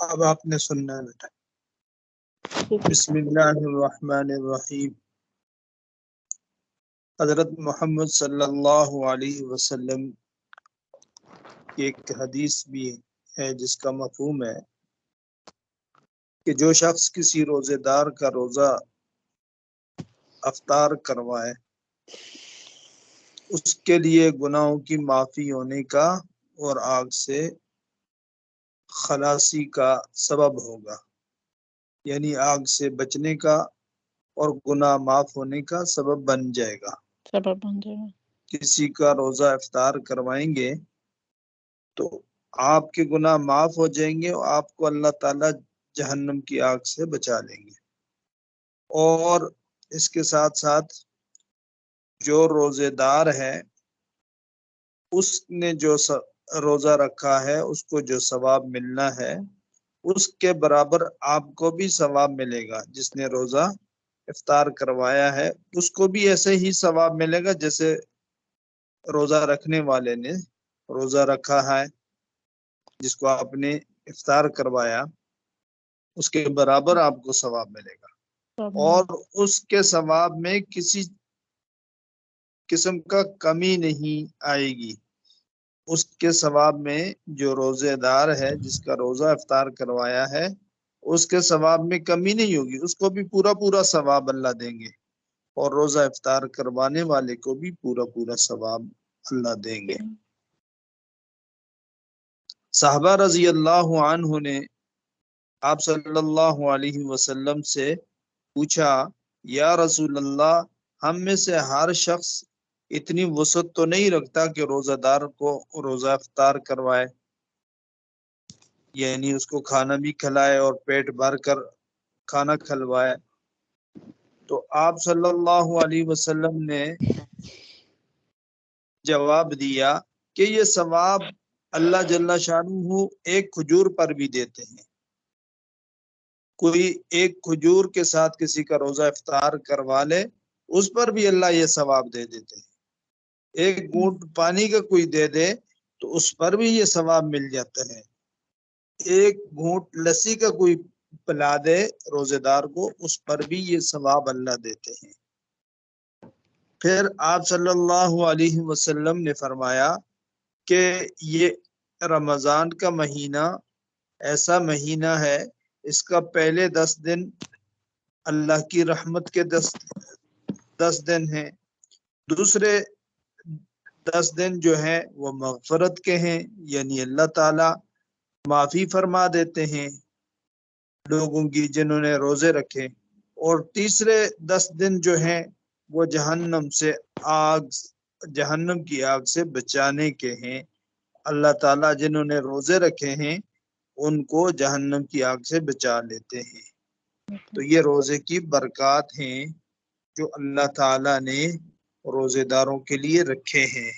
اب آپ نے سننا ہے بیٹا۔ بسم اللہ الرحمن الرحیم۔ حضرت محمد صلی اللہ علیہ وسلم کی ایک حدیث بھی ہے جس کا مفہوم ہے کہ جو شخص کسی روزے دار کا روزہ افطار کروائے اس کے لیے گناہوں کی معافی ہونے کا اور آگ سے خلاصی کا سبب ہوگا، یعنی آگ سے بچنے کا اور گناہ معاف ہونے کا سبب بن جائے گا۔ کسی کا روزہ افطار کروائیں گے تو آپ کے گناہ معاف ہو جائیں گے اور آپ کو اللہ تعالی جہنم کی آگ سے بچا لیں گے۔ اور اس کے ساتھ ساتھ جو روزے دار ہے اس نے جو روزہ رکھا ہے اس کو جو ثواب ملنا ہے اس کے برابر آپ کو بھی ثواب ملے گا۔ جس نے روزہ افطار کروایا ہے اس کو بھی ایسے ہی ثواب ملے گا جیسے روزہ رکھنے والے نے روزہ رکھا ہے، جس کو آپ نے افطار کروایا اس کے برابر آپ کو ثواب ملے گا، اور اس کے ثواب میں کسی قسم کا کمی نہیں آئے گی۔ اس کے ثواب میں جو روزے دار ہے جس کا روزہ افطار کروایا ہے اس کے ثواب میں کمی نہیں ہوگی، اس کو بھی پورا پورا ثواب اللہ دیں گے، اور روزہ افطار کروانے والے کو بھی پورا پورا ثواب اللہ دیں گے۔ صحابہ رضی اللہ عنہ نے آپ صلی اللہ علیہ وسلم سے پوچھا، یا رسول اللہ، ہم میں سے ہر شخص اتنی وسعت تو نہیں رکھتا کہ روزہ دار کو روزہ افطار کروائے، یعنی اس کو کھانا بھی کھلائے اور پیٹ بھر کر کھانا کھلوائے۔ تو آپ صلی اللہ علیہ وسلم نے جواب دیا کہ یہ ثواب اللہ جل شانہ ایک کھجور پر بھی دیتے ہیں۔ کوئی ایک کھجور کے ساتھ کسی کا روزہ افطار کروا لے اس پر بھی اللہ یہ ثواب دے دیتے ہیں۔ ایک گھونٹ پانی کا کوئی دے دے تو اس پر بھی یہ ثواب مل جاتا ہے۔ ایک گھونٹ لسی کا کوئی پلا دے روزے دار کو اس پر بھی یہ ثواب اللہ دیتے ہیں۔ پھر آپ صلی اللہ علیہ وسلم نے فرمایا کہ یہ رمضان کا مہینہ ایسا مہینہ ہے، اس کا پہلے 10 دن اللہ کی رحمت کے 10 دن ہیں، دوسرے 10 دن جو ہیں وہ مغفرت کے ہیں، یعنی اللہ تعالی معافی فرما دیتے ہیں لوگوں کی جنہوں نے روزے رکھے، اور تیسرے 10 دن جو ہیں وہ جہنم کی آگ سے بچانے کے ہیں۔ اللہ تعالی جنہوں نے روزے رکھے ہیں ان کو جہنم کی آگ سے بچا لیتے ہیں۔ تو یہ روزے کی برکات ہیں جو اللہ تعالی نے روزے داروں کے لیے رکھے ہیں۔